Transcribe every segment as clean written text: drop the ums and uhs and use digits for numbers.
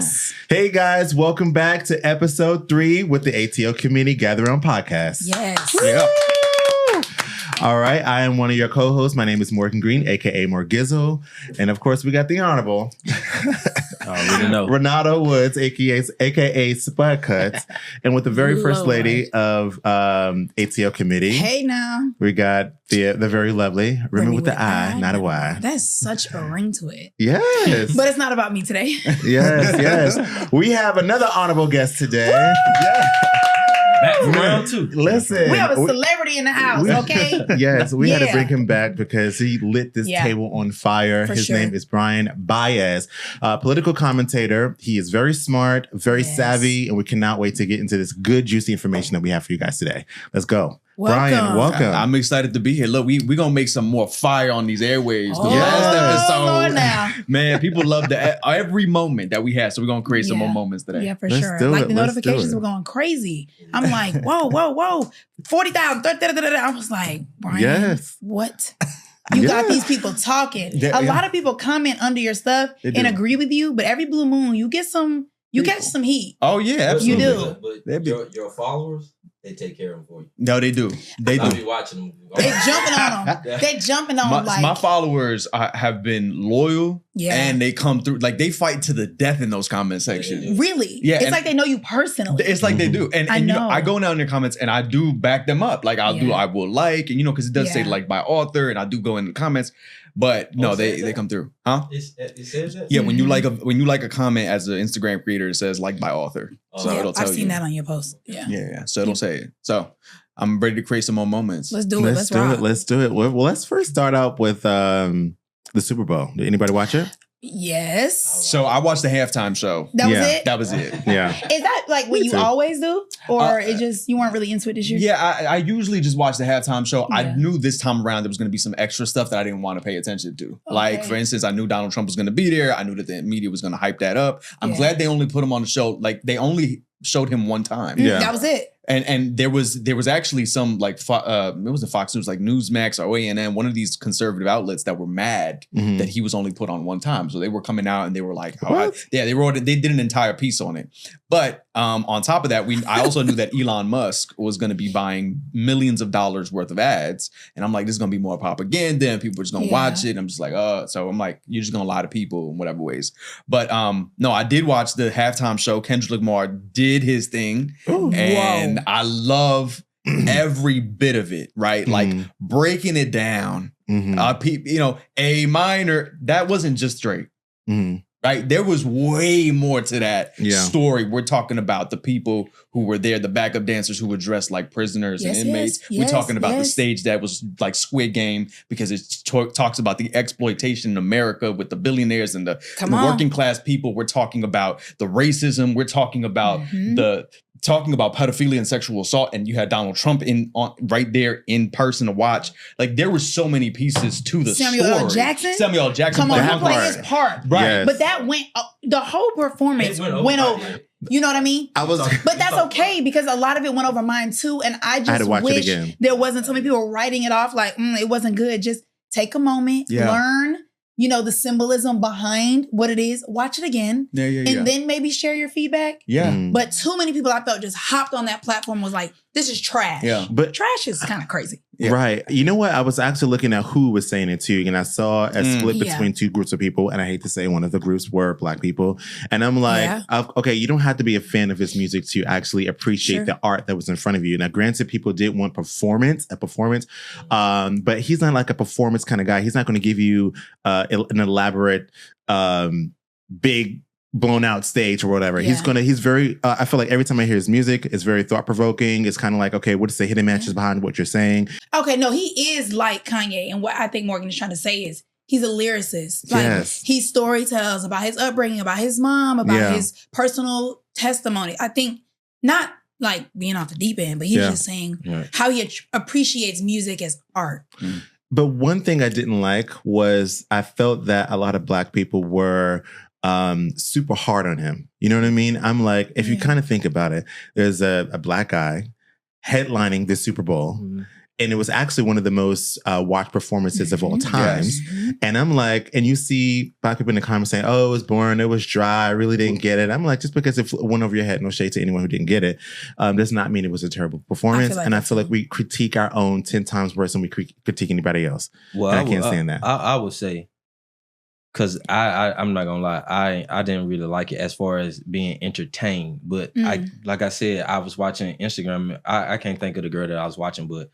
Yes. Hey guys, welcome back to episode 3 with the ATL Community Gather On podcast. Yes. Yeah. All right, I am one of your co-hosts. My name is Morgan Green, aka Morgizzle, and of course, we got the Honorable Renato Woods, aka Spud Cuts, and with the very first lady of ATL Committee. Hey now, we got the very lovely Remy with the I, not a Y. That's such a ring to it. Yes, but it's not about me today. yes. We have another honorable guest today. Yeah. Back from round 2. Listen. We have a celebrity in the house, okay? Yes, we had to bring him back because he lit this table on fire. His name is Brian Baez, political commentator. He is very smart, very savvy, and we cannot wait to get into this good, juicy information that we have for you guys today. Let's go. Brian, welcome. I'm excited to be here. Look, we're going to make some more fire on these airwaves. The last episode, man, people love every moment that we have. So we're going to create some more moments today. Yeah, for sure. Like the notifications were going crazy. I'm like, whoa. 40,000. I was like, Brian, what? You got these people talking. A lot of people comment under your stuff and agree with you, but every blue moon, you get some heat. Oh, yeah, absolutely. You do. But your followers, they take care of them for you. No, they do. I'll be watching them. They jumping on them. They jumping on them. My followers have been loyal, and they come through. Like, they fight to the death in those comment sections. Really? Yeah. It's like they know you personally. It's like they do. And I know. I go down in their comments and I do back them up. Like, I will like, and because it does say like by author, and I do go in the comments. But no, they come through, huh? It says that. Yeah, when you like a comment as an Instagram creator, it says like by author. So it'll tell you. I've seen that on your post. Yeah. So it'll say it. So I'm ready to create some more moments. Let's do it. Let's do it. Well, let's first start out with the Super Bowl. Did anybody watch it? Yes. So I watched the halftime show. That was it? That was it. Yeah. Is that like what you always do? Or it just, you weren't really into it this year? Yeah, I usually just watch the halftime show. Yeah. I knew this time around there was going to be some extra stuff that I didn't want to pay attention to. Okay. Like, for instance, I knew Donald Trump was going to be there. I knew that the media was going to hype that up. I'm glad they only put him on the show. Like, they only showed him one time. Yeah. That was it. And there was actually some like it was a Fox News, like Newsmax or OANN, one of these conservative outlets that were mad that he was only put on one time. So they were coming out and they were like, they did an entire piece on it. But on top of that, I also knew that Elon Musk was going to be buying millions of dollars worth of ads, and I'm like, this is going to be more propaganda, and people are just going to watch it. I'm just like, so I'm like, you're just going to lie to people in whatever ways. But no, I did watch the halftime show. Kendrick Lamar did his thing, and I love every bit of it, right? Like breaking it down. A minor, that wasn't just Drake. Right? There was way more to that story. We're talking about the people who were there, the backup dancers who were dressed like prisoners and inmates. We're talking about the stage that was like Squid Game, because it talks about the exploitation in America with the billionaires and the working class people. We're talking about the racism. We're talking about talking about pedophilia and sexual assault, and you had Donald Trump right there in person to watch. Like, there were so many pieces to the story. Samuel L. Jackson. Come on, he played his part. Right. Yes. But that the whole performance went over. You know what I mean? But that's okay, because a lot of it went over mine too. And I just wish there wasn't so many people writing it off like, it wasn't good. Just take a moment, learn, the symbolism behind what it is. Watch it again. And then maybe share your feedback. But too many people I felt just hopped on that platform, was like, this is trash. But trash is kind of crazy. Right. You know what? I was actually looking at who was saying it too, and I saw a split between two groups of people, and I hate to say one of the groups were Black people. And I'm like, okay, you don't have to be a fan of his music to actually appreciate the art that was in front of you. Now, granted, people did want a performance, but he's not like a performance kind of guy. He's not going to give you an elaborate, big, blown out stage or whatever. He's very, I feel like every time I hear his music, it's very thought provoking. It's kind of like, okay, what is the hidden matches behind what you're saying? Okay, no, he is like Kanye. And what I think Morgan is trying to say is he's a lyricist. Like, he story tells about his upbringing, about his mom, about his personal testimony. I think not like being off the deep end, but he's just saying how he appreciates music as art. But one thing I didn't like was I felt that a lot of Black people were super hard on him. You know what I mean? I'm like, if you kind of think about it, there's a Black guy headlining the Super Bowl. And it was actually one of the most watched performances of all time. Yes. And I'm like, and you see Black people in the comments saying, oh, it was boring, it was dry, I really didn't get it. I'm like, just because it went over your head, no shade to anyone who didn't get it, does not mean it was a terrible performance. I feel like we critique our own 10 times worse than we critique anybody else. Well, I can't stand that. I would say, because I'm not gonna lie, I didn't really like it as far as being entertained. But like I said, I was watching Instagram. I can't think of the girl that I was watching, but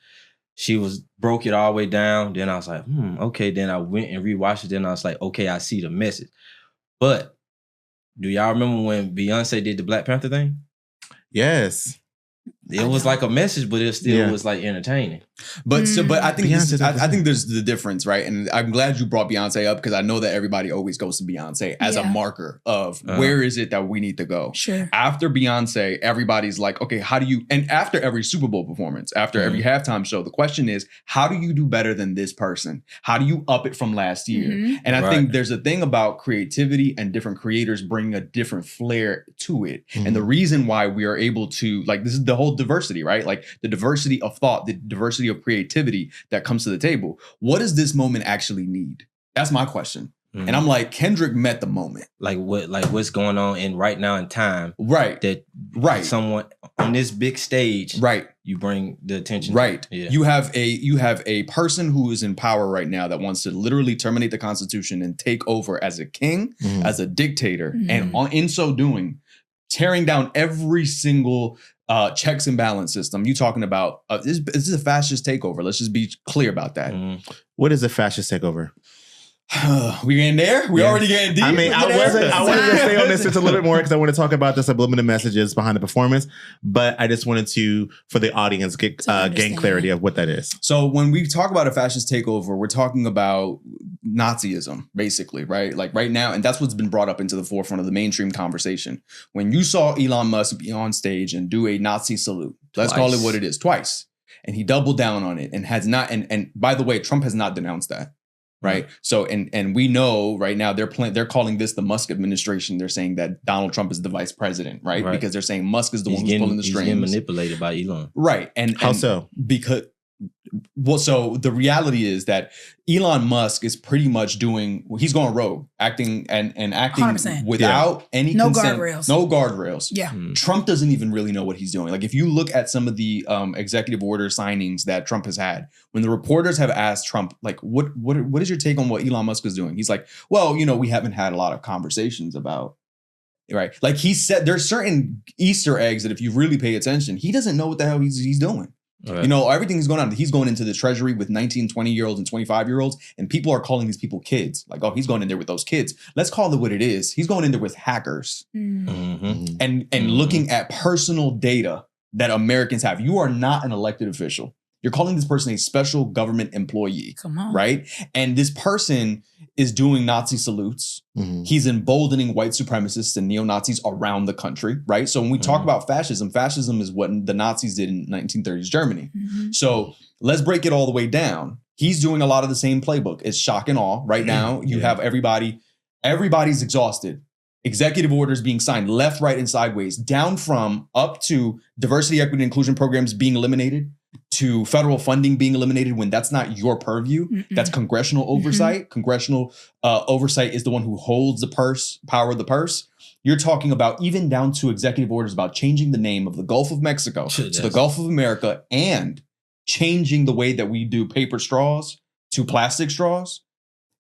she broke it all the way down. Then I was like, okay. Then I went and rewatched it. Then I was like, okay, I see the message. But do y'all remember when Beyonce did the Black Panther thing? Yes. It was like a message, but it still was like entertaining. But I think I think there's the difference, right? And I'm glad you brought Beyonce up because I know that everybody always goes to Beyonce as a marker of where is it that we need to go. Sure. After Beyonce, everybody's like, okay, how do you? And after every Super Bowl performance, after every halftime show, the question is, how do you do better than this person? How do you up it from last year? And I think there's a thing about creativity and different creators bringing a different flair to it. And the reason why we are able to, like, this is the whole diversity, right? Like the diversity of thought, the diversity of creativity that comes to the table. What does this moment actually need? That's my question. And I'm like, Kendrick met the moment. Like what's going on in right now in time. Right. That someone on this big stage. Right. You bring the attention. Right. Yeah. You have a person who is in power right now that wants to literally terminate the Constitution and take over as a king, as a dictator. And in so doing, tearing down every single checks and balance system. You talking about this is a fascist takeover. Let's just be clear about that. What is a fascist takeover? We getting there? We already getting deep. I mean, I wanted to stay on this just a little bit more because I want to talk about the subliminal messages behind the performance. But I just wanted to, for the audience, gain clarity of what that is. So when we talk about a fascist takeover, we're talking about Nazism, basically, right? Like right now, and that's what's been brought up into the forefront of the mainstream conversation. When you saw Elon Musk be on stage and do a Nazi salute, let's call it what it is, twice, and he doubled down on it and has not. And by the way, Trump has not denounced that. Right. So and we know right now they're calling this the Musk administration. They're saying that Donald Trump is the vice president. Right. Because they're saying Musk is the one who's pulling the strings. He's getting manipulated by Elon. Right. And how so? Because so the reality is that Elon Musk is pretty much he's going rogue, acting 100%. Without any consent, guardrails. No guardrails. Yeah. Trump doesn't even really know what he's doing. Like if you look at some of the executive order signings that Trump has had, when the reporters have asked Trump, like, what is your take on what Elon Musk is doing? He's like, well, we haven't had a lot of conversations about. Right. Like he said, there's certain Easter eggs that if you really pay attention, he doesn't know what the hell he's doing. Right. Everything is going on. He's going into the treasury with 19, 20-year-olds and 25-year-olds, and people are calling these people kids. Like, oh, he's going in there with those kids. Let's call it what it is. He's going in there with hackers and looking at personal data that Americans have. You are not an elected official. You're calling this person a special government employee. Come on. Right? And this person is doing Nazi salutes. He's emboldening white supremacists and neo-Nazis around the country, right? So when we talk about fascism is what the Nazis did in 1930s Germany. So let's break it all the way down. He's doing a lot of the same playbook. It's shock and awe. Right now, you have everybody's exhausted. Executive orders being signed left, right, and sideways, down from up to diversity, equity, and inclusion programs being eliminated, to federal funding being eliminated when that's not your purview. That's congressional oversight. Congressional oversight is the one who holds the power of the purse. You're talking about even down to executive orders about changing the name of the Gulf of Mexico to the Gulf of America and changing the way that we do paper straws to plastic straws.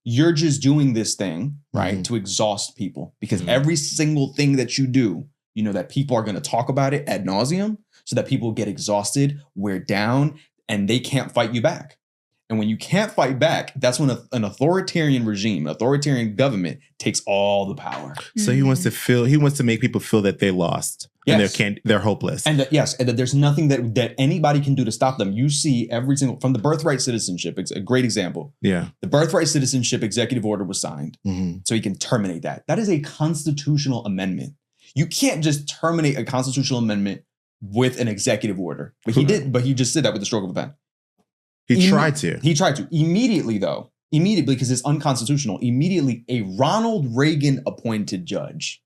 You're just doing this thing, right, to exhaust people because every single thing that you do, that people are going to talk about it ad nauseum. So that people get exhausted, wear down, and they can't fight you back. And when you can't fight back, that's when an authoritarian regime, authoritarian government takes all the power. So he wants to make people feel that they lost and they're hopeless. And that there's nothing that anybody can do to stop them. You see from the birthright citizenship, it's a great example. Yeah. The birthright citizenship executive order was signed so he can terminate that. That is a constitutional amendment. You can't just terminate a constitutional amendment with an executive order. But he did, but he just did that with the stroke of a pen. He tried to. Immediately, because it's unconstitutional, a Ronald Reagan appointed judge.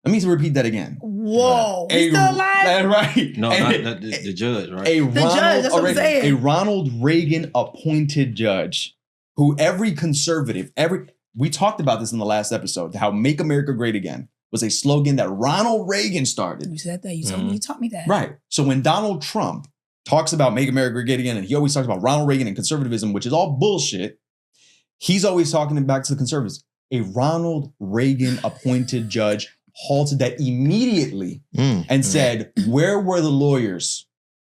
Let me repeat that again. Whoa. He's still alive? Right. No, not the judge, right? The judge, that's what I'm saying. A Ronald Reagan appointed judge who every conservative, we talked about this in the last episode, how Make America Great Again was a slogan that Ronald Reagan started. You said that. You taught me that. Right. So when Donald Trump talks about Make America Great Again, and he always talks about Ronald Reagan and conservatism, which is all bullshit, he's always talking back to the conservatives. A Ronald Reagan appointed judge halted that immediately and said, where were the lawyers?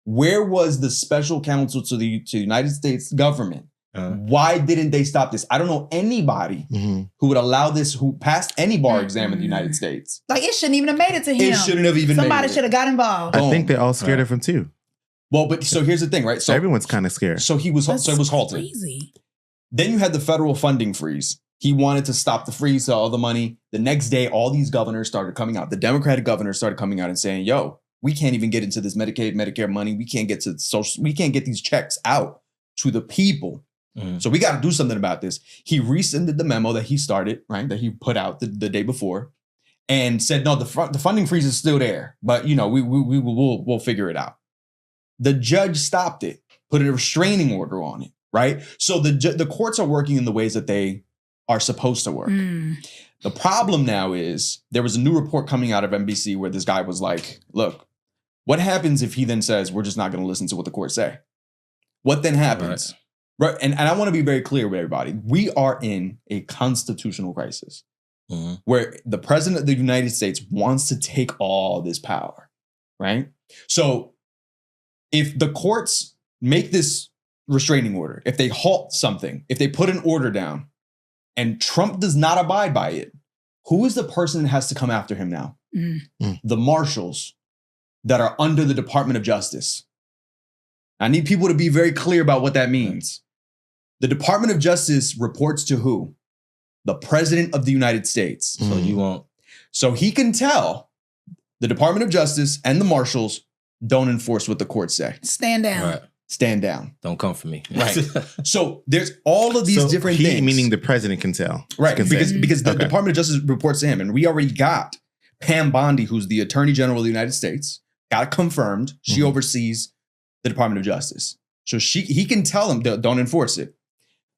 Where was the special counsel to the United States government? Why didn't they stop this? I don't know anybody who would allow this, who passed any bar exam in the United States. Like, it shouldn't even have made it to him. It shouldn't have even Somebody should have got involved. I think they're all scared of him too. Well, but so here's the thing, right? So everyone's kind of scared. So it was halted. Crazy. Then you had the federal funding freeze. He wanted to stop the freeze to all the money. The next day, all these governors started coming out. The Democratic governors started coming out and saying, yo, we can't even get into this Medicaid, Medicare money. We can't get to social. We can't get these checks out to the people. So we got to do something about this. He rescinded the memo that he started, right? That he put out the day before, and said, no, the funding freeze is still there, but we'll figure it out. The judge stopped it, put a restraining order on it, right? So the courts are working in the ways that they are supposed to work. The problem now is there was a new report coming out of NBC where this guy was like, look, what happens if he then says, we're just not going to listen to what the courts say? What then happens? Right. And I want to be very clear with everybody. We are in a constitutional crisis where the president of the United States wants to take all this power, right? So if the courts make this restraining order, if they halt something, if they put an order down and Trump does not abide by it, who is the person that has to come after him now? The marshals that are under the Department of Justice. I need people to be very clear about what that means. The Department of Justice reports to who? The President of the United States. So you won't. So he can tell the Department of Justice and the marshals don't enforce what the courts say. Stand down. Right. Stand down. Don't come for me. Right. So there's all of these different things. Meaning the president can tell. Right. Because the Department of Justice reports to him. And we already got Pam Bondi, who's the Attorney General of the United States, got it confirmed. She oversees the Department of Justice. So he can tell them, don't enforce it.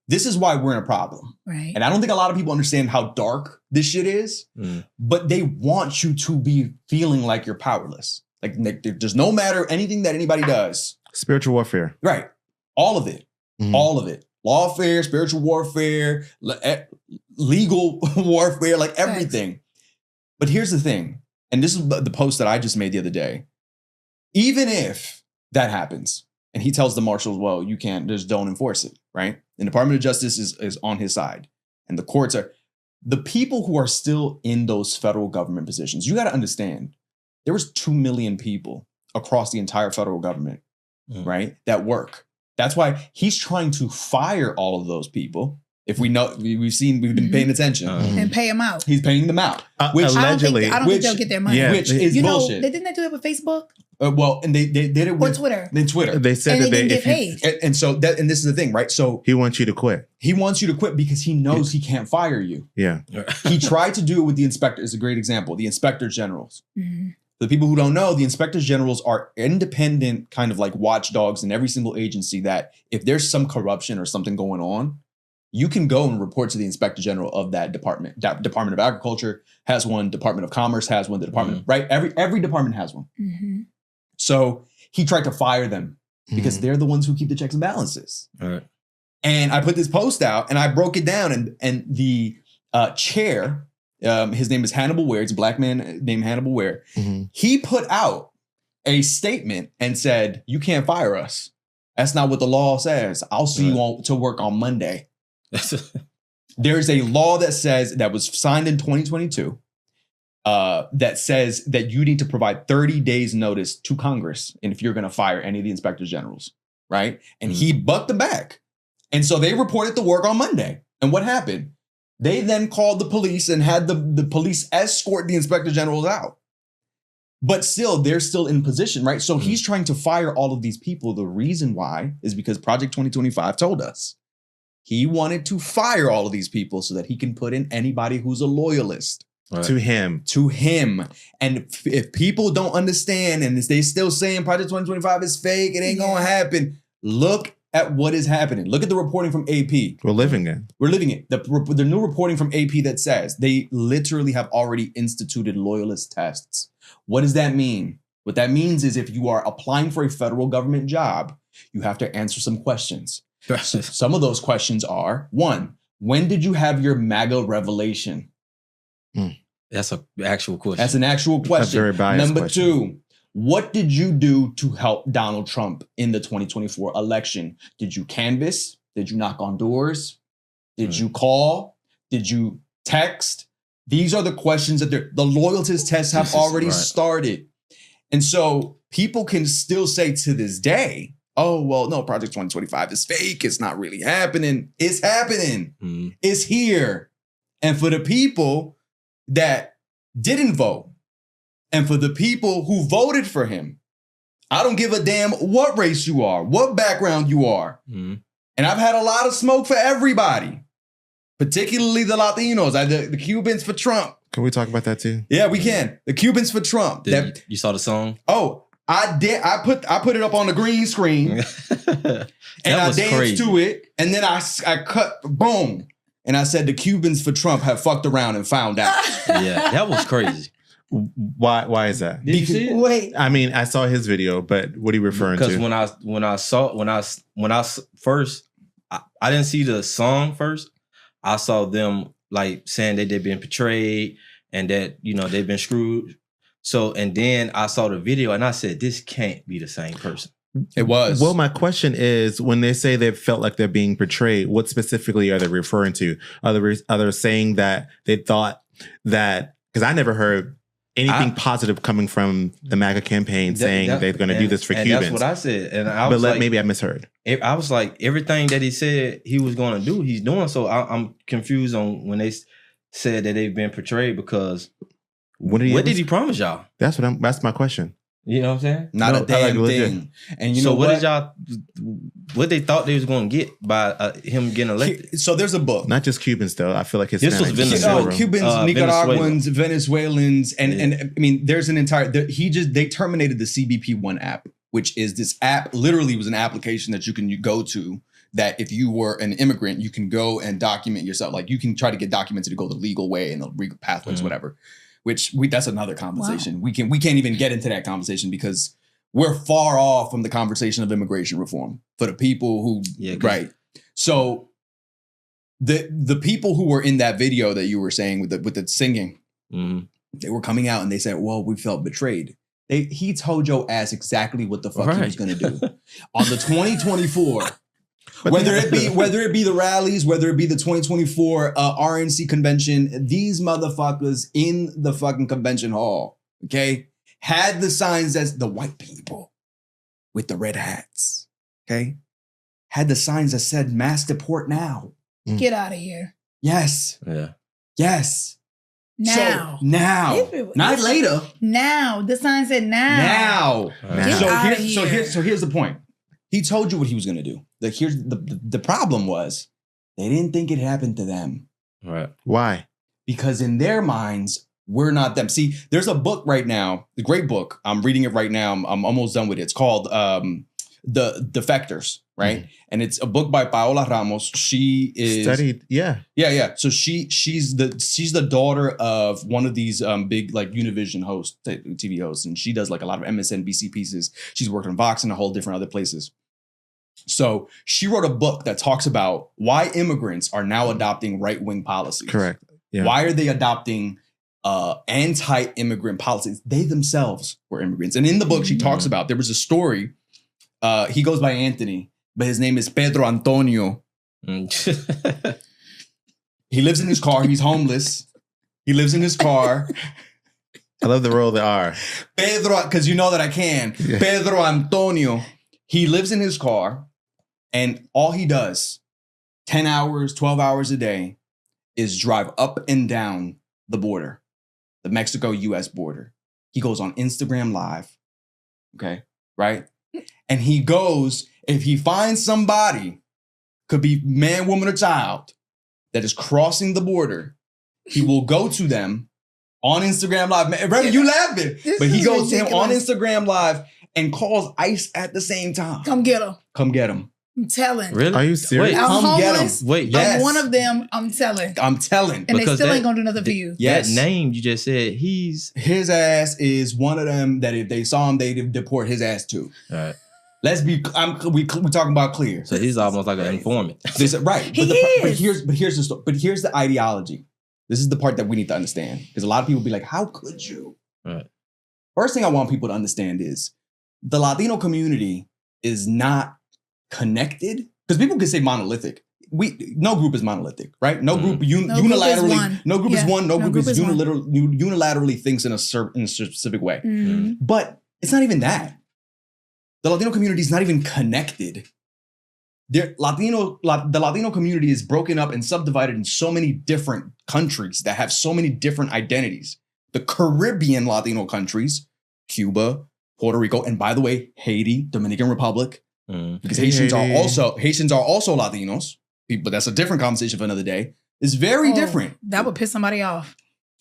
This is why we're in a problem. Right. And I don't think a lot of people understand how dark this shit is, but they want you to be feeling like you're powerless. Like there's no matter anything that anybody does. Spiritual warfare. Right. All of it. All of it. Lawfare, spiritual warfare, legal warfare, like everything. Right. But here's the thing. And this is the post that I just made the other day. Even if that happens and he tells the marshals, well, you can't, just don't enforce it, right? The Department of Justice is on his side. And the courts are, the people who are still in those federal government positions, you got to understand, there was 2 million people across the entire federal government, right, that work. That's why he's trying to fire all of those people. If we know, we've been paying attention. And pay them out. He's paying them out. Which allegedly. I don't think they'll get their money. Which is bullshit. Didn't they do it with Facebook? Well, and they did it with Twitter. Then Twitter. They said and that they didn't get paid. And so that, and this is the thing, right? So he wants you to quit. He wants you to quit because he knows he can't fire you. Yeah. He tried to do it with the inspector. Is a great example. The inspectors generals. For the people who don't know, the inspectors generals are independent kind of like watchdogs in every single agency that if there's some corruption or something going on, you can go and report to the inspector general of that department. That Department of Agriculture has one. Department of Commerce has one. The department, right? Every department has one. So he tried to fire them because they're the ones who keep the checks and balances. All right. And I put this post out and I broke it down and the chair, his name is Hannibal Ware. It's a black man named Hannibal Ware. He put out a statement and said, you can't fire us. That's not what the law says. I'll see you to work on Monday. There's a law that says that was signed in 2022 that says that you need to provide 30 days notice to Congress. And if you're going to fire any of the inspectors generals, right? And he bucked the back. And so they reported to work on Monday. And what happened? They then called the police and had the police escort the inspector generals out. But still, they're still in position, right? So he's trying to fire all of these people. The reason why is because Project 2025 told us he wanted to fire all of these people so that he can put in anybody who's a loyalist. Right. To him. And if people don't understand and they still saying Project 2025 is fake, it ain't going to happen. Look at what is happening. Look at the reporting from AP. We're living it. The new reporting from AP that says they literally have already instituted loyalist tests. What does that mean? What that means is if you are applying for a federal government job, you have to answer some questions. Some of those questions are, 1, when did you have your MAGA revelation? That's an actual question. That's an actual question. That's a very biased Number question. 2, what did you do to help Donald Trump in the 2024 election? Did you canvass? Did you knock on doors? Did you call? Did you text? These are the questions that the loyalist tests have already started. And so people can still say to this day, oh, well, no, Project 2025 is fake. It's not really happening. It's happening. It's here. And for the people that didn't vote, and for the people who voted for him, I don't give a damn what race you are, what background you are. And I've had a lot of smoke for everybody, particularly the Latinos, the Cubans for Trump. Can we talk about that too? Yeah, we can. The Cubans for Trump. You saw the song? Oh, I did. I put it up on the green screen and I danced crazy to it. And then I cut, boom. And I said, the Cubans for Trump have fucked around and found out. Yeah, that was crazy. Why is that? Did you see it? Wait. I mean, I saw his video, but what are you referring to? Because when I first, I didn't see the song first. I saw them like saying that they've been portrayed and that, you know, they've been screwed. So, and then I saw the video and I said, this can't be the same person. It was. Well, my question is, when they say they felt like they're being portrayed, what specifically are they referring to? Are they saying that they thought that, because I never heard anything positive coming from the MAGA campaign saying they're going to do this for Cubans. That's what I said. And I was maybe I misheard. I was like, everything that he said he was going to do, he's doing. So I'm confused on when they said that they've been portrayed, because what did he promise y'all? That's my question. You know what I'm saying? Not a damn thing. And you know what they thought they was going to get by him getting elected? So there's a book. Not just Cubans though. I feel like this was Venezuela. Cubans, Nicaraguans, Venezuelans, and I mean, there's an entire. They terminated the CBP1 app, which is this app. Literally, was an application that you can go to. That if you were an immigrant, you can go and document yourself. Like you can try to get documented to go the legal way and the legal pathways, whatever. That's another conversation. Wow. We can't even get into that conversation because we're far off from the conversation of immigration reform for the people who right. So the people who were in that video that you were saying with the singing, they were coming out and they said, well, we felt betrayed. He told your ass exactly what the fuck he was gonna do. On the 2024. Whether it be the rallies, whether it be the 2024 RNC convention, these motherfuckers in the fucking convention hall, okay, had the signs as the white people with the red hats, okay, had the signs that said mass deport now. Get out of here. Yes. Yeah. Yes. Now. So, now. Not later. Now. The sign said now. Now. So here's the point. He told you what he was going to do. Like here's the problem was they didn't think it happened to them. Right. Why? Because in their minds, we're not them. See, there's a book right now, the great book. I'm reading it right now. I'm almost done with it. It's called The Defectors, right? And it's a book by Paola Ramos. She is studied, yeah. So she's the daughter of one of these big like Univision hosts, TV hosts, and she does like a lot of MSNBC pieces. She's worked on Vox and a whole different other places. So she wrote a book that talks about why immigrants are now adopting right-wing policies. Correct. Yeah. Why are they adopting anti-immigrant policies? They themselves were immigrants. And in the book, she talks about, there was a story. He goes by Anthony, but his name is Pedro Antonio. He lives in his car. He's homeless. He lives in his car. I love the roll of the R. Pedro, because you know that I can. Yeah. Pedro Antonio. He lives in his car, and all he does, 10 hours, 12 hours a day, is drive up and down the border, the Mexico-US border. He goes on Instagram Live, okay, right? And he goes, if he finds somebody, could be man, woman, or child, that is crossing the border, he will go to them on Instagram Live. Remember, you laughing. But he goes to him on Instagram Live and calls ICE at the same time. Come get him. Come get him. I'm telling. Really? Are you serious? I'm come homeless. Get him. Wait, yes. I'm one of them. I'm telling. I'm telling. And because they still ain't gonna do nothing for you. Yes. That name you just said, his ass is one of them that if they saw him, they'd deport his ass too. All right. Let's be. We talking about clear. So he's almost like an informant. Right. But here's the story. But here's the ideology. This is the part that we need to understand, because a lot of people be like, "How could you?" Right. First thing I want people to understand is the Latino community is not connected. Because people can say monolithic. No group is monolithic, right? No group unilaterally. No group is one. No group is unilaterally thinks in a specific way. Mm-hmm. But it's not even that. The Latino community is not even connected. The Latino community is broken up and subdivided in so many different countries that have so many different identities. The Caribbean Latino countries, Cuba, Puerto Rico, and by the way, Haiti, Dominican Republic. Because Haitians are also Latinos, but that's a different conversation for another day. It's very different. That would piss somebody off.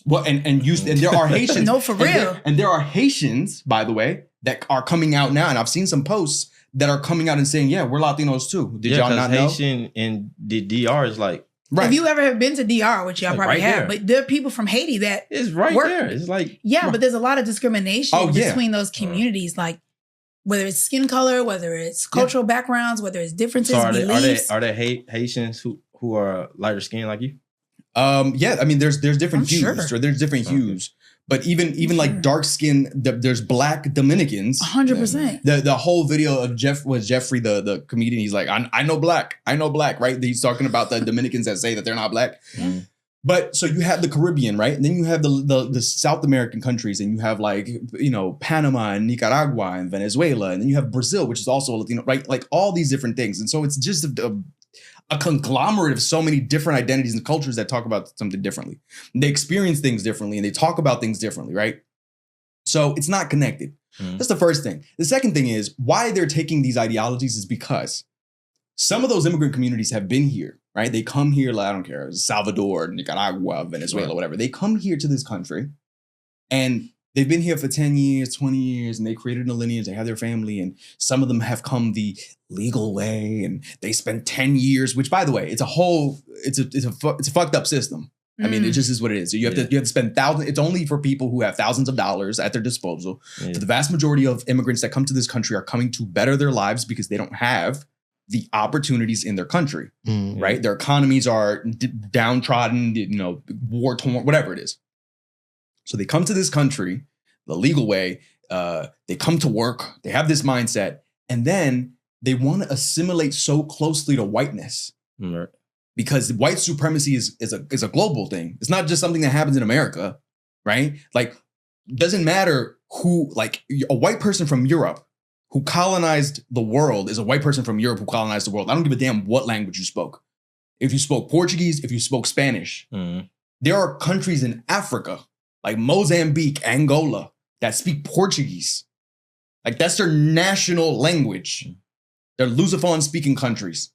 Well, and there are Haitians. No, for real. And there are Haitians, by the way, that are coming out now, and I've seen some posts that are coming out and saying, "Yeah, we're Latinos too." Did y'all not know? Haitian in the DR is like. Right. If you ever have been to DR, which y'all probably have, but there are people from Haiti that it's right there. It's like but there's a lot of discrimination between those communities, like. Whether it's skin color, whether it's cultural backgrounds, whether it's differences, beliefs. Are there Haitians who are lighter skinned like you? Yeah, I mean, there's different hues. Sure. There's different hues. But even like dark skin, there's black Dominicans. 100%. The whole video of Jeffrey, the comedian. He's like, I know black, right? He's talking about the Dominicans that say that they're not black. Mm. But so you have the Caribbean, right? And then you have the South American countries, and you have like, Panama and Nicaragua and Venezuela. And then you have Brazil, which is also Latino, right? Like all these different things. And so it's just a conglomerate of so many different identities and cultures that talk about something differently. And they experience things differently and they talk about things differently, right? So it's not connected. That's the first thing. The second thing is why they're taking these ideologies is because some of those immigrant communities have been here, right? They come here, like, I don't care, Salvador, Nicaragua, Venezuela, whatever. They come here to this country and they've been here for 10 years, 20 years, and they created a lineage, they have their family, and some of them have come the legal way, and they spent 10 years, which, by the way, it's a fucked up system. I mean, it just is what it is. So you have to spend thousands. It's only for people who have thousands of dollars at their disposal. But the vast majority of immigrants that come to this country are coming to better their lives because they don't have the opportunities in their country, right? Their economies are downtrodden, war torn, whatever it is. So they come to this country the legal way. They come to work. They have this mindset, and then they want to assimilate so closely to whiteness. Right. Because white supremacy is a global thing. It's not just something that happens in America, right? Like, doesn't matter who, like, a white person from Europe who colonized the world is a white person from Europe who colonized the world. I don't give a damn what language you spoke. If you spoke Portuguese, if you spoke Spanish, there are countries in Africa, like Mozambique, Angola, that speak Portuguese. Like, that's their national language. They're Lusophone speaking countries.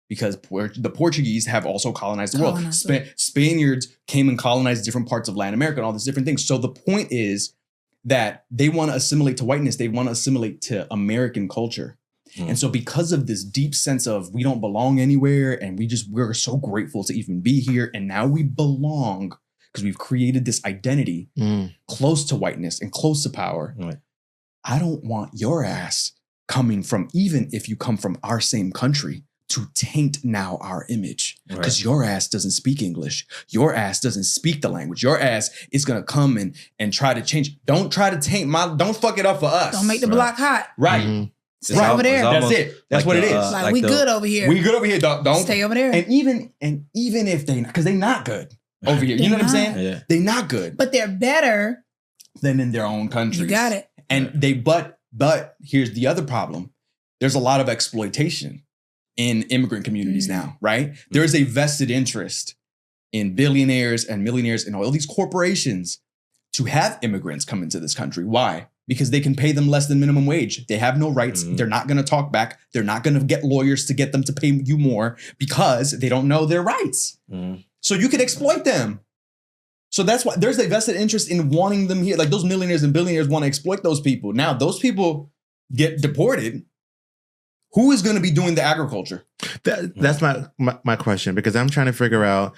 Because the Portuguese have also colonized the world. Spaniards came and colonized different parts of Latin America and all these different things. So the point is that they want to assimilate to whiteness. They want to assimilate to American culture. And so because of this deep sense of we don't belong anywhere and we're so grateful to even be here. And now we belong because we've created this identity close to whiteness and close to power. Right. I don't want your ass coming from, even if you come from our same country, to taint now our image, because your ass doesn't speak English. Your ass doesn't speak the language. Your ass is going to come and try to change. Don't try to taint don't fuck it up for us. Don't make the block hot. Right. Stay over there. That's it. That's what it is. Like we good over here. We good over here. Don't stay over there. And even if because they're not good over here. You know what I'm saying? Yeah. They're not good. But they're better than in their own countries. You got it. And but here's the other problem. There's a lot of exploitation in immigrant communities now, right? There is a vested interest in billionaires and millionaires and all these corporations to have immigrants come into this country. Why? Because they can pay them less than minimum wage. They have no rights. They're not going to talk back. They're not going to get lawyers to get them to pay you more because they don't know their rights. So you can exploit them. So that's why there's a vested interest in wanting them here. Like those millionaires and billionaires want to exploit those people. Now those people get deported. Who is going to be doing the agriculture? That's my question, because I'm trying to figure out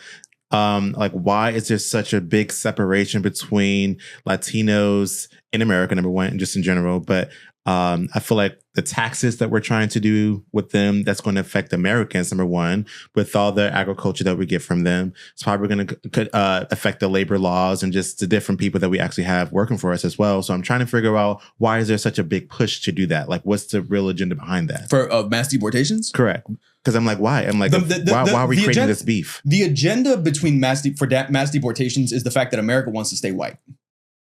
like why is there such a big separation between Latinos in America, number one, and just in general, but I feel like the taxes that we're trying to do with them, that's going to affect Americans, number one, with all the agriculture that we get from them. It's probably going to affect the labor laws and just the different people that we actually have working for us as well. So I'm trying to figure out, why is there such a big push to do that? Like, what's the real agenda behind that? For mass deportations? Correct. Because I'm like, why? I'm like, why are we creating this beef? The agenda between mass deportations is the fact that America wants to stay white.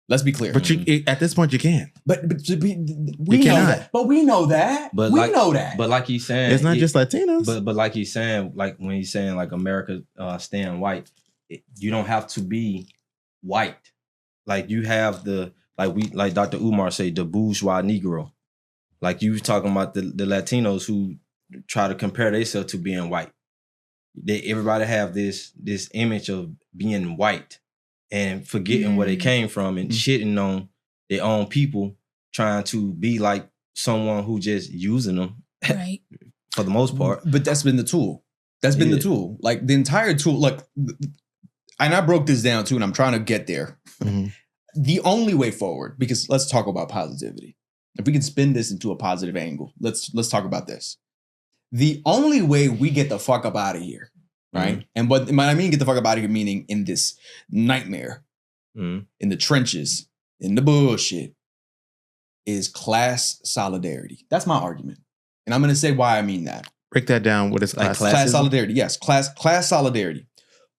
Let's be clear. But you, at this point, you can't. But we know that. But we know that. But we know that. But like he's saying, it's not just Latinos. But like he's saying, like when he's saying like America staying white, you don't have to be white. Like you have like Dr. Umar say, the bourgeois Negro. Like you were talking about the Latinos who try to compare themselves to being white. Everybody have this image of being white. And forgetting where they came from and shitting on their own people, trying to be like someone who just using them, right? For the most part. But that's been the tool. That's been the tool. Like the entire tool. Like, and I broke this down too, and I'm trying to get there. Mm-hmm. The only way forward, because let's talk about positivity. If we can spin this into a positive angle, let's talk about this. The only way we get the fuck up out of here. Right. Mm-hmm. And what I mean, get the fuck up out of here, meaning in this nightmare, in the trenches, in the bullshit, is class solidarity. That's my argument. And I'm going to say why I mean that. Break that down. What is class solidarity? Yes. Class solidarity.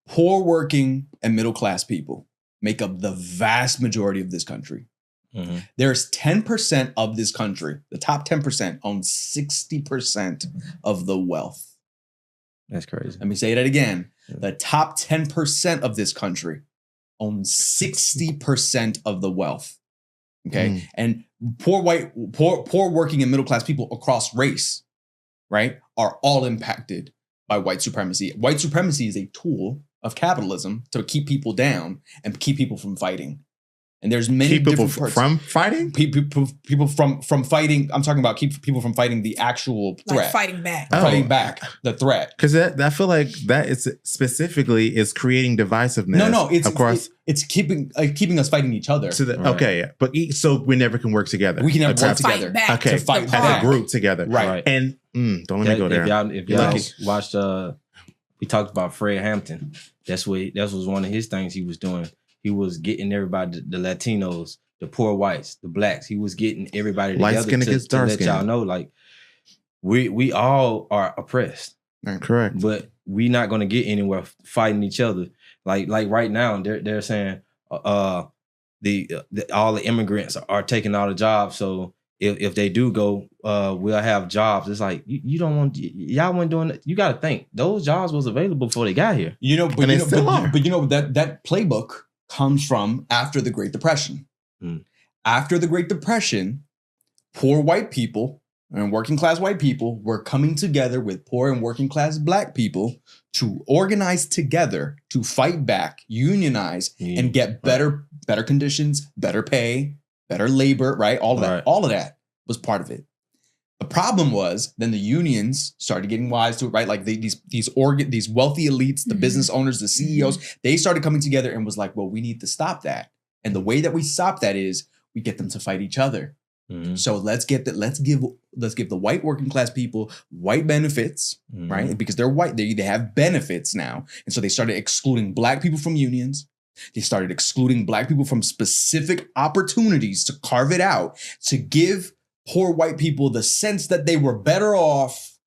Poor working and middle class people make up the vast majority of this country. Mm-hmm. There's 10% of this country. The top 10% own 60% of the wealth. That's crazy. Let me say that again. The top 10% of this country own 60% of the wealth. Okay. And poor working and middle class people across race, right, are all impacted by white supremacy. White supremacy is a tool of capitalism to keep people down and keep people from fighting. And there's many different parts. From fighting? People from fighting. I'm talking about keep people from fighting the actual threat. Like fighting back. Fighting back the threat. Because I feel like that is specifically is creating divisiveness. No, it's keeping us fighting each other. So okay, yeah. But so we never can work together. We can never work together. Okay, to fight as a group together. Right. And don't let me go there. If y'all watched, we talked about Fred Hampton. That was one of his things he was doing. He was getting everybody, the Latinos, the poor whites, the blacks. He was getting everybody together to let y'all know, like, we all are oppressed. Correct. But we not going to get anywhere fighting each other. Like right now, they're saying all the immigrants are taking all the jobs. So if they do go, we'll have jobs. It's like you don't want y'all weren't doing that. You got to think those jobs was available before they got here. But that playbook comes from after the Great Depression. After the Great Depression, poor white people and working class white people were coming together with poor and working class black people to organize together to fight back, unionize, and get better conditions, better pay, better labor, right? All of that was part of it. The problem was then the unions started getting wise to it, right? Like these wealthy elites, the business owners, the CEOs, they started coming together and was like, well, we need to stop that. And the way that we stop that is we get them to fight each other. Mm-hmm. So let's give the white working class people white benefits, right? Because they're white, they have benefits now. And so they started excluding black people from unions. They started excluding black people from specific opportunities to carve it out, to give poor white people the sense that they were better off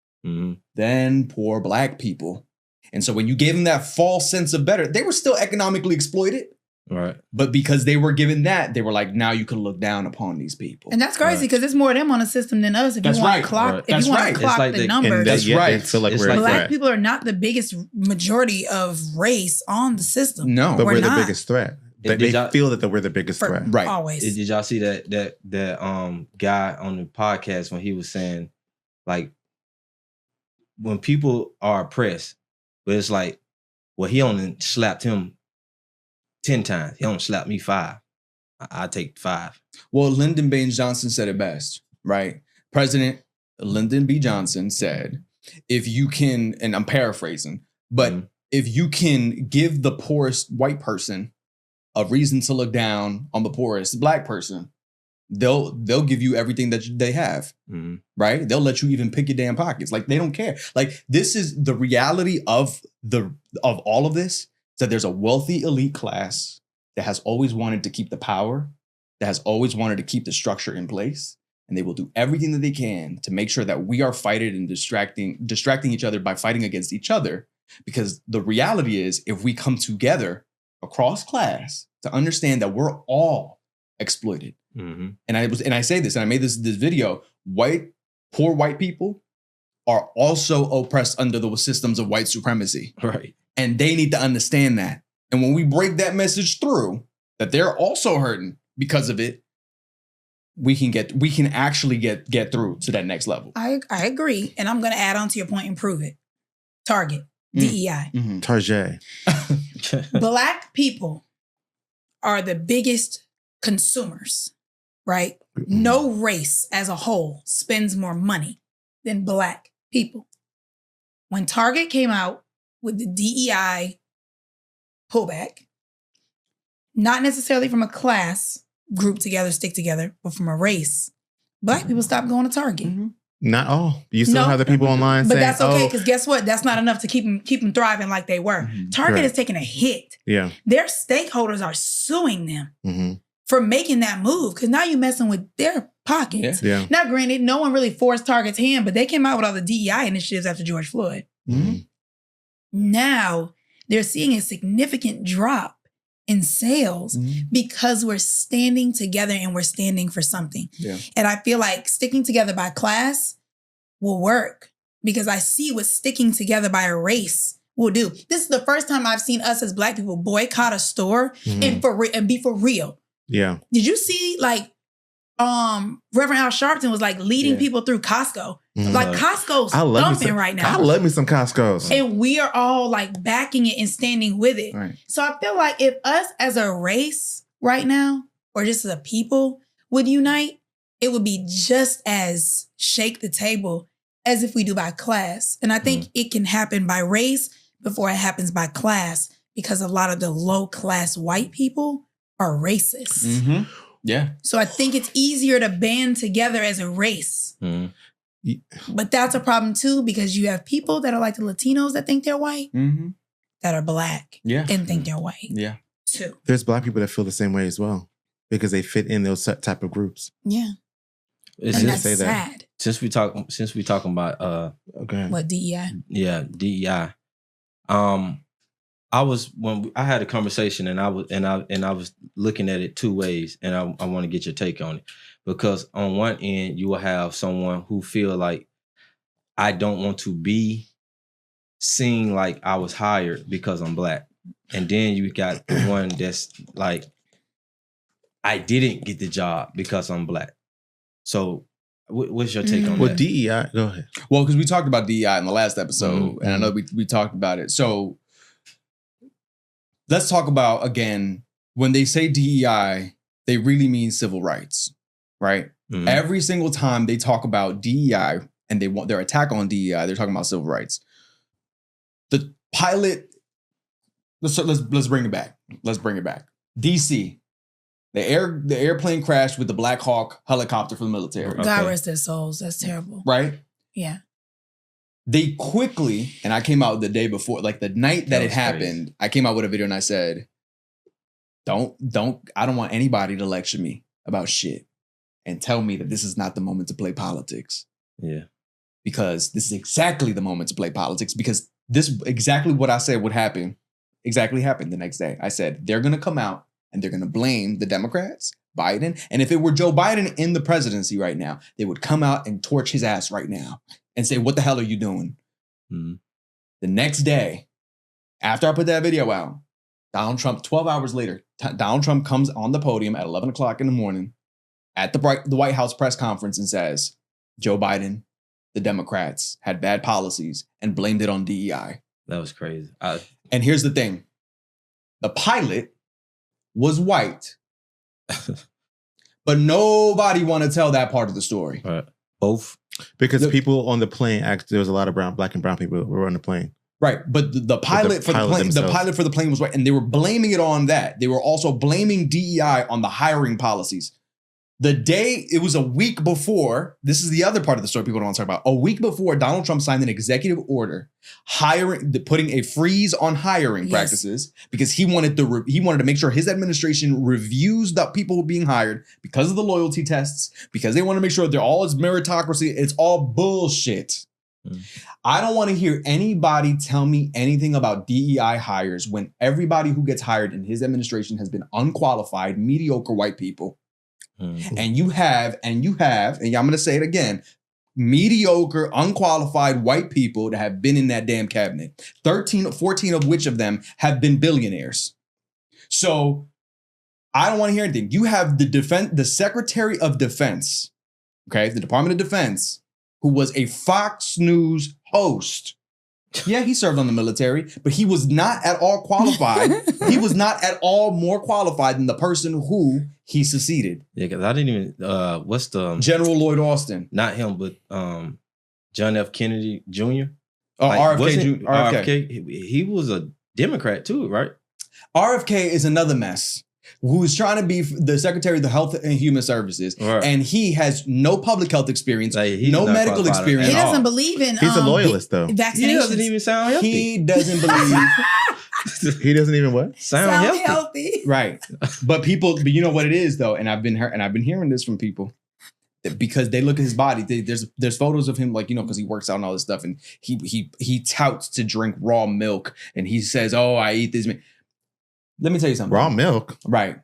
than poor black people. And so when you gave them that false sense of better, they were still economically exploited. Right. But because they were given that, they were like, now you can look down upon these people. And that's crazy because there's more of them on the system than us. If you want to clock the numbers. That's right. Feel like we're black people are not the biggest majority of race on the system. No. But we're the biggest threat. They feel that we're the biggest threat. Right. Always. Did y'all see that guy on the podcast when he was saying, like, when people are oppressed, but it's like, well, he only slapped him 10 times. He don't slap me 5. I take 5. Well, Lyndon Baines Johnson said it best, right? President Lyndon B. Johnson said, if you can, and I'm paraphrasing, but if you can give the poorest white person a reason to look down on the poorest black person, they'll give you everything that they have, right? They'll let you even pick your damn pockets. Like, they don't care. Like, this is the reality of all of this, that there's a wealthy elite class that has always wanted to keep the power, that has always wanted to keep the structure in place. And they will do everything that they can to make sure that we are fighting and distracting each other by fighting against each other. Because the reality is, if we come together across class to understand that we're all exploited. And I say this, and I made this video, poor white people are also oppressed under the systems of white supremacy. Right. And they need to understand that. And when we break that message through, that they're also hurting because of it, we can actually get through to that next level. I agree. And I'm going to add on to your point and prove it. Target, DEI. Target. Black people are the biggest consumers, right? No race as a whole spends more money than Black people. When Target came out with the DEI pullback, not necessarily from a class group together, stick together, but from a race, Black people stopped going to Target. Not all. You still have the people online saying, but that's okay, because guess what? That's not enough to keep them thriving like they were. Target is taking a hit. Yeah. Their stakeholders are suing them for making that move, because now you're messing with their pockets. Yeah. Now, granted, no one really forced Target's hand, but they came out with all the DEI initiatives after George Floyd. Now they're seeing a significant drop in sales because we're standing together and we're standing for something. Yeah. And I feel like sticking together by class will work, because I see what sticking together by a race will do. This is the first time I've seen us as Black people boycott a store and be for real. Yeah. Did you see, like, Reverend Al Sharpton was like leading people through Costco. Like, Costco's thumping right now. I love me some Costco's. And we are all like backing it and standing with it. Right. So I feel like if us as a race right now, or just as a people, would unite, it would be just as shake the table as if we do by class. And I think it can happen by race before it happens by class, because a lot of the low class white people are racist. Yeah. So I think it's easier to band together as a race. But that's a problem too, because you have people that are like the Latinos that think they're white, that are Black and think they're white. Yeah. Too. There's Black people that feel the same way as well, because they fit in those type of groups. Yeah. It's and that's sad. Since we talking about what, DEI? Yeah, DEI. When I had a conversation, and I was looking at it 2 ways, and I want to get your take on it, because on one end you will have someone who feel like, I don't want to be seen like I was hired because I'm Black, and then you got the one that's like, I didn't get the job because I'm Black. So what's your take on that? DEI, go ahead. Well, because we talked about DEI in the last episode, and I know we talked about it. So let's talk about, again, when they say DEI, they really mean civil rights, right? Every single time they talk about DEI and they want their attack on DEI, they're talking about civil rights. The pilot, let's bring it back. Let's bring it back. DC, the airplane crashed with the Black Hawk helicopter for the military. God rest their souls. That's terrible. Right? Yeah. They quickly, and I came out the day before, like the night that it happened, crazy. I came out with a video and I said, I don't want anybody to lecture me about shit and tell me that this is not the moment to play politics. Yeah. Because this is exactly the moment to play politics, because this exactly what I said would happen exactly happened the next day. I said, they're going to come out and they're going to blame the Democrats, Biden. And if it were Joe Biden in the presidency right now, they would come out and torch his ass right now and say, what the hell are you doing? The next day, after I put that video out, Donald Trump, 12 hours later, Donald Trump comes on the podium at 11 o'clock in the morning at the White House press conference and says, Joe Biden, the Democrats had bad policies and blamed it on DEI. That was crazy. And here's the thing. The pilot was white. But nobody want to tell that part of the story. Right. Both. Because people on the plane, there was a lot of black and brown people who were on the plane. Right, but the pilot for the plane was white, and they were blaming it on that. They were also blaming DEI on the hiring policies. The day, it was a week before, this is the other part of the story people don't want to talk about. A week before, Donald Trump signed an executive order putting a freeze on hiring practices because he wanted to make sure his administration reviews the people being hired because of the loyalty tests, because they want to make sure they're all as meritocracy. It's all bullshit. I don't want to hear anybody tell me anything about DEI hires when everybody who gets hired in his administration has been unqualified, mediocre white people. And you have, and I'm going to say it again, mediocre, unqualified white people that have been in that damn cabinet. 14 of which of them have been billionaires. So I don't want to hear anything. You have the Secretary of Defense, okay, the Department of Defense, who was a Fox News host. Yeah, he served on the military, but he was not at all qualified. He was not at all more qualified than the person who he succeeded. Yeah, because I didn't even, what's the... General Lloyd Austin. Not him, but John F. Kennedy Jr. Oh, RFK. He was a Democrat too, right? RFK is another mess. Who's trying to be the Secretary of the Health and Human Services, and he has no public health experience, no medical experience. He doesn't believe in. He's a loyalist, though. Vaccinations. He doesn't even sound healthy. He doesn't believe. He doesn't even what? Sound healthy. Right, but you know what it is though, and I've been hearing this from people because they look at his body. There's photos of him, like, you know, because he works out and all this stuff, and he touts to drink raw milk, and he says, "Oh, I eat this." Let me tell you something. Raw milk, right?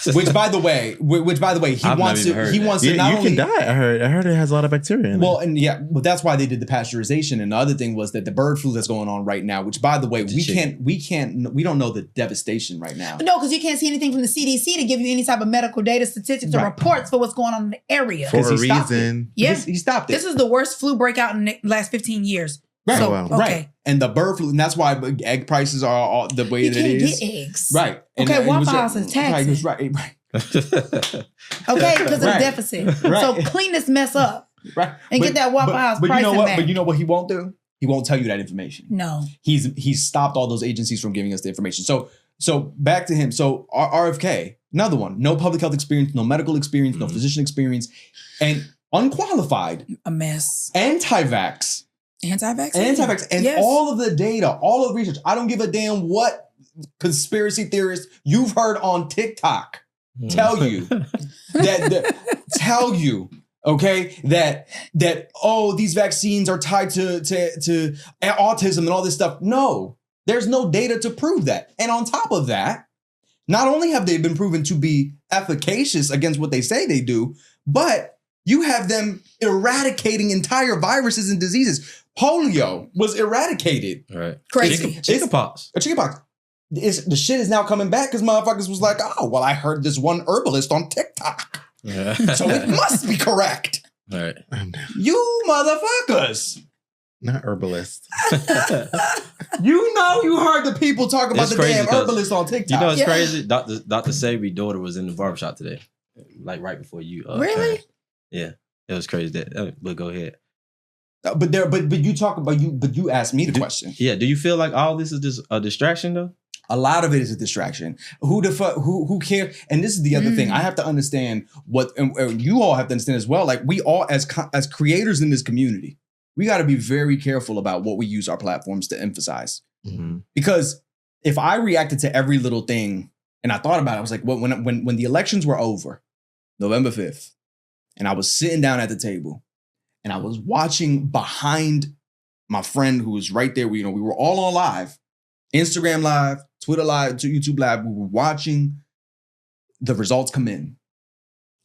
Which, by the way, he wants to. Not only can die. I heard it has a lot of bacteria in it. Well, and but that's why they did the pasteurization. And the other thing was that the bird flu that's going on right now. Which, by the way, we don't know the devastation right now. No, because you can't see anything from the CDC to give you any type of medical data, statistics, or reports for what's going on in the area. For a reason. Yeah, he stopped it. This is the worst flu breakout in the last 15 years. Right. So, okay. Right. And the bird flu, and that's why egg prices are all the way that it is. You can't get eggs. Right. Okay, Waffle House is taxing. Right. Okay, because of the deficit. Right. So clean this mess up. Right. And get that Waffle House but pricing you know what? back. But you know what he won't do? He won't tell you that information. No. He's stopped all those agencies from giving us the information. So back to him. So RFK, another one. No public health experience, no medical experience, no physician experience, and unqualified. A mess. Anti-vax. Anti-vax. And all of the data, all of the research. I don't give a damn what conspiracy theorists you've heard on TikTok tell you okay, that these vaccines are tied to autism and all this stuff. No, there's no data to prove that. And on top of that, not only have they been proven to be efficacious against what they say they do, but you have them eradicating entire viruses and diseases. Polio was eradicated. Right. Crazy. Chickenpox. The shit is now coming back because motherfuckers was like, oh, well, I heard this one herbalist on TikTok. Yeah. So it must be correct. All right. You motherfuckers. Not herbalist. You heard the people talk about the damn herbalist on TikTok. You know it's crazy? Dr. Sabi's daughter was in the barbershop today. Like right before you. Really? Yeah. It was crazy. But go ahead. But you asked me the question. Yeah. Do you feel like all this is just a distraction though? A lot of it is a distraction. Who cares? And this is the other thing. I have to understand and you all have to understand as well. Like we all as creators in this community, we got to be very careful about what we use our platforms to emphasize. Mm-hmm. Because if I reacted to every little thing and I thought about it, I was like, when the elections were over, November 5th, and I was sitting down at the table and I was watching behind my friend who was right there. We were all on live, Instagram live, Twitter live, YouTube live. We were watching the results come in.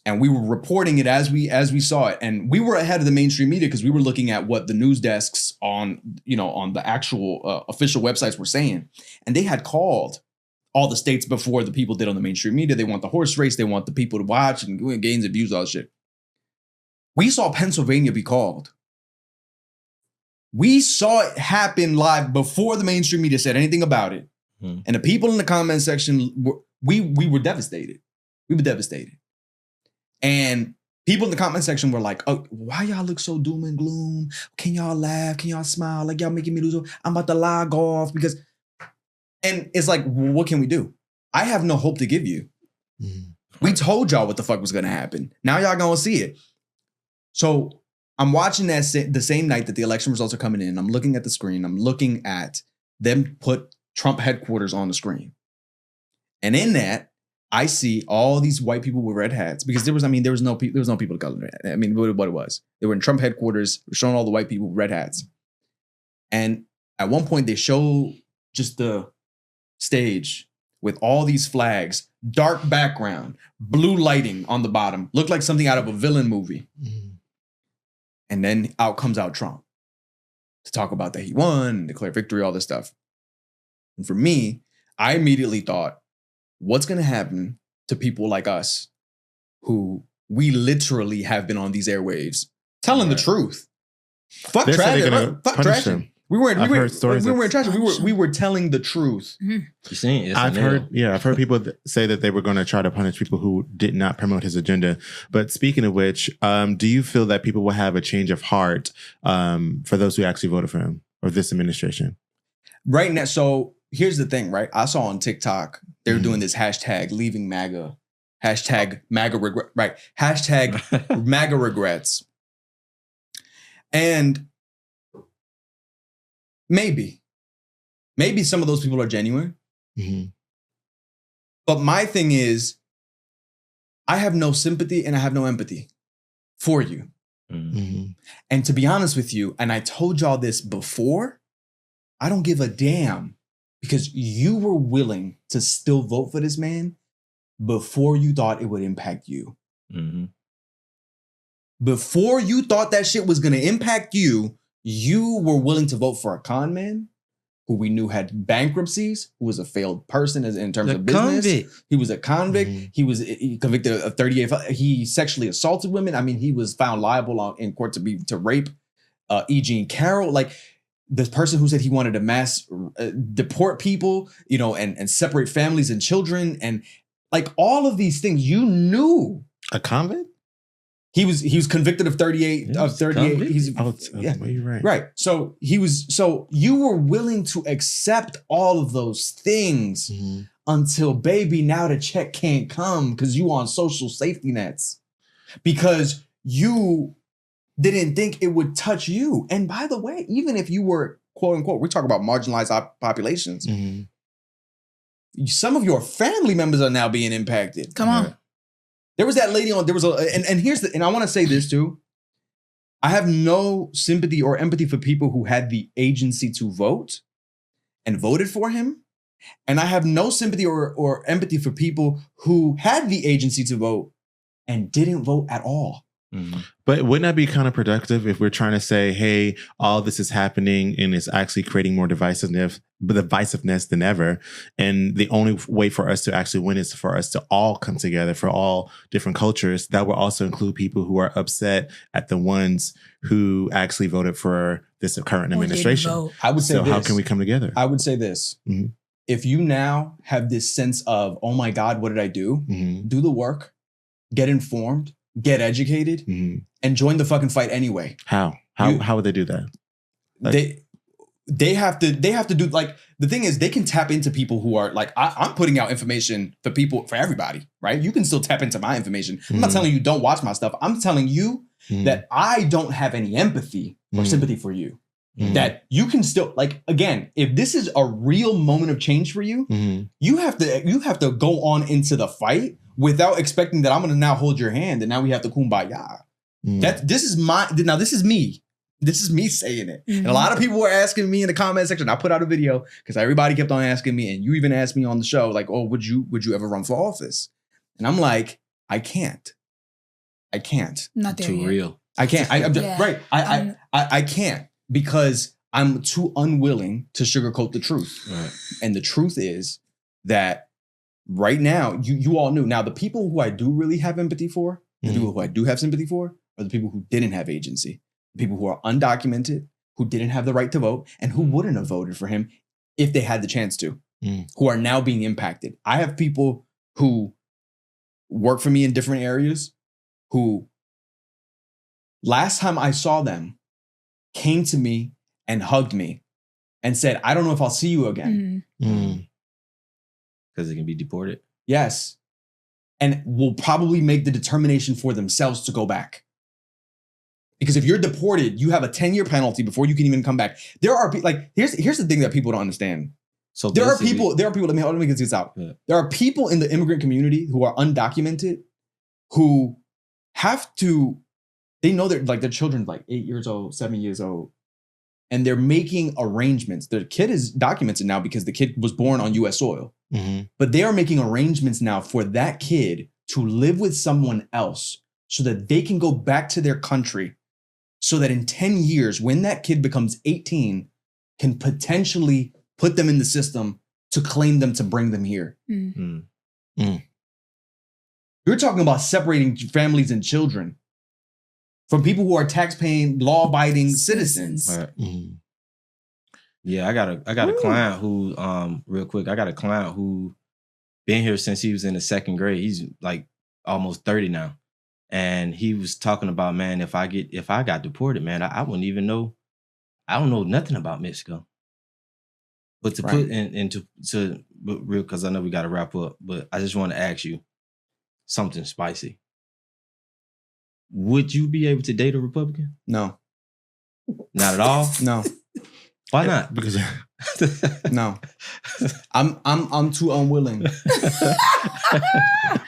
And we were reporting it as we saw it. And we were ahead of the mainstream media because we were looking at what the news desks on the actual official websites were saying. And they had called all the states before the people did on the mainstream media. They want the horse race. They want the people to watch and gains and views, all that shit. We saw Pennsylvania be called. We saw it happen live before the mainstream media said anything about it. And the people in the comment section we were devastated. We were devastated. And people in the comment section were like, oh, why y'all look so doom and gloom? Can y'all laugh? Can y'all smile? Like, y'all making me lose. I'm about to log off because... And it's like, what can we do? I have no hope to give you. We told y'all what the fuck was going to happen. Now y'all going to see it. So I'm watching that the same night that the election results are coming in. I'm looking at the screen. I'm looking at them put Trump headquarters on the screen. And in that, I see all these white people with red hats because there was no people of color. I mean, what it was. They were in Trump headquarters, showing all the white people with red hats. And at one point, they show just the stage with all these flags, dark background, blue lighting on the bottom, looked like something out of a villain movie. And then out comes Trump to talk about that he won, declare victory, all this stuff. And for me, I immediately thought, what's going to happen to people like us who we literally have been on these airwaves telling the truth? Fuck trashing. Fuck trashing. We weren't trashing. We were telling the truth. You seen? I've heard people say that they were going to try to punish people who did not promote his agenda. But speaking of which, do you feel that people will have a change of heart for those who actually voted for him or this administration? Right now, so here's the thing, right? I saw on TikTok they were doing this hashtag leaving MAGA, hashtag MAGA regret, right? Hashtag MAGA regrets, and maybe some of those people are genuine. But my thing is, I have no sympathy and I have no empathy for you. And to be honest with you, and I told y'all this before, I don't give a damn because you were willing to still vote for this man before you thought it would impact you. Before you thought that shit was going to impact you, you were willing to vote for a con man who we knew had bankruptcies, who was a failed person in terms of business. Convict. He was a convict. He was convicted of 38. He sexually assaulted women. I mean, he was found liable in court to rape E. Jean Carroll. Like the person who said he wanted to mass deport people, and separate families and children, and like all of these things. You knew a convict. He was convicted of 38 of 38. You're right. Right. So you were willing to accept all of those things until baby, now the check can't come because you on social safety nets because you didn't think it would touch you. And by the way, even if you were quote unquote, we talk about marginalized populations. Some of your family members are now being impacted. Come on. There was that lady and I want to say this too. I have no sympathy or empathy for people who had the agency to vote and voted for him. And I have no sympathy or empathy for people who had the agency to vote and didn't vote at all. But wouldn't that be counterproductive if we're trying to say, hey, all this is happening and it's actually creating more divisiveness than ever. And the only way for us to actually win is for us to all come together for all different cultures. That will also include people who are upset at the ones who actually voted for this current administration. I would say so how can we come together? I would say this. If you now have this sense of, oh my God, what did I do? Do the work, get informed, get educated, and join the fucking fight anyway. How would they do that? Like, they have to do, like, the thing is they can tap into people who are like, I'm putting out information for everybody, right? You can still tap into my information. I'm not telling you don't watch my stuff. I'm telling you that I don't have any empathy or sympathy for you. That you can still, like, again, if this is a real moment of change for you, you have to go on into the fight without expecting that I'm going to now hold your hand and now we have to kumbaya. This is me. This is me saying it. And a lot of people were asking me in the comment section. I put out a video because everybody kept on asking me, and you even asked me on the show, like, oh, would you ever run for office? And I'm like, I can't. Not there too yet. real. I can't. I can't because I'm too unwilling to sugarcoat the truth. Right. And the truth is that right now, you all knew. Now, the people who I do really have empathy for, the people who I do have sympathy for, are the people who didn't have agency. People who are undocumented, who didn't have the right to vote, and who wouldn't have voted for him if they had the chance to, who are now being impacted. I have people who work for me in different areas, who last time I saw them came to me and hugged me and said, I don't know if I'll see you again. Because they can be deported? Yes. And will probably make the determination for themselves to go back. Because if you're deported, you have a 10-year penalty before you can even come back. There are like here's the thing that people don't understand. So there are people. Let me get this out. Yeah. There are people in the immigrant community who are undocumented, who have to. They know that like their children's like 8 years old, 7 years old, and they're making arrangements. The kid is documented now because the kid was born on U.S. soil. But they are making arrangements now for that kid to live with someone else so that they can go back to their country. So that in 10 years, when that kid becomes 18, can potentially put them in the system to claim them to bring them here. You're talking about separating families and children from people who are tax-paying, law-abiding citizens. Right. Yeah, I got a client who, real quick, I got a client who been here since he was in the second grade. He's like almost 30 now. And he was talking about, man, if I got deported, man, I wouldn't even know. I don't know nothing about Mexico. But to put into real, because I know we got to wrap up, but I just want to ask you something spicy. Would you be able to date a Republican? No. Not at all? No. Why not? Because no. I'm too unwilling.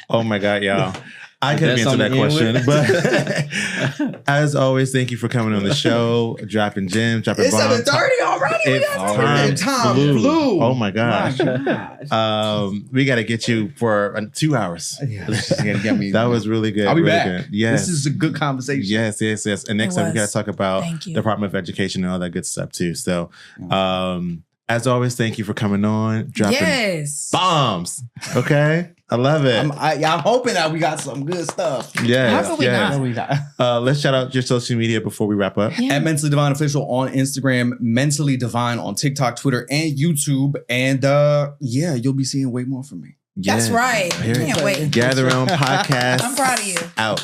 Oh my God, y'all. I couldn't answer that question, but as always, thank you for coming on the show, dropping gems, dropping bombs. It's 7:30 already. Time flew. Oh my gosh. We got to get you for 2 hours. Yeah, get me. That was really good. I'll be really back. Good. Yes. This is a good conversation. Yes. And next time we got to talk about Department of Education and all that good stuff too. So, as always, thank you for coming on, dropping bombs. Okay. I love it. I'm hoping that we got some good stuff. Yes. Let's shout out your social media before we wrap up. At Mentally Divine Official on Instagram, Mentally Divine on TikTok, Twitter, and YouTube. And you'll be seeing way more from me. That's right. I can't wait. Gather Around Podcast. I'm proud of you. Out.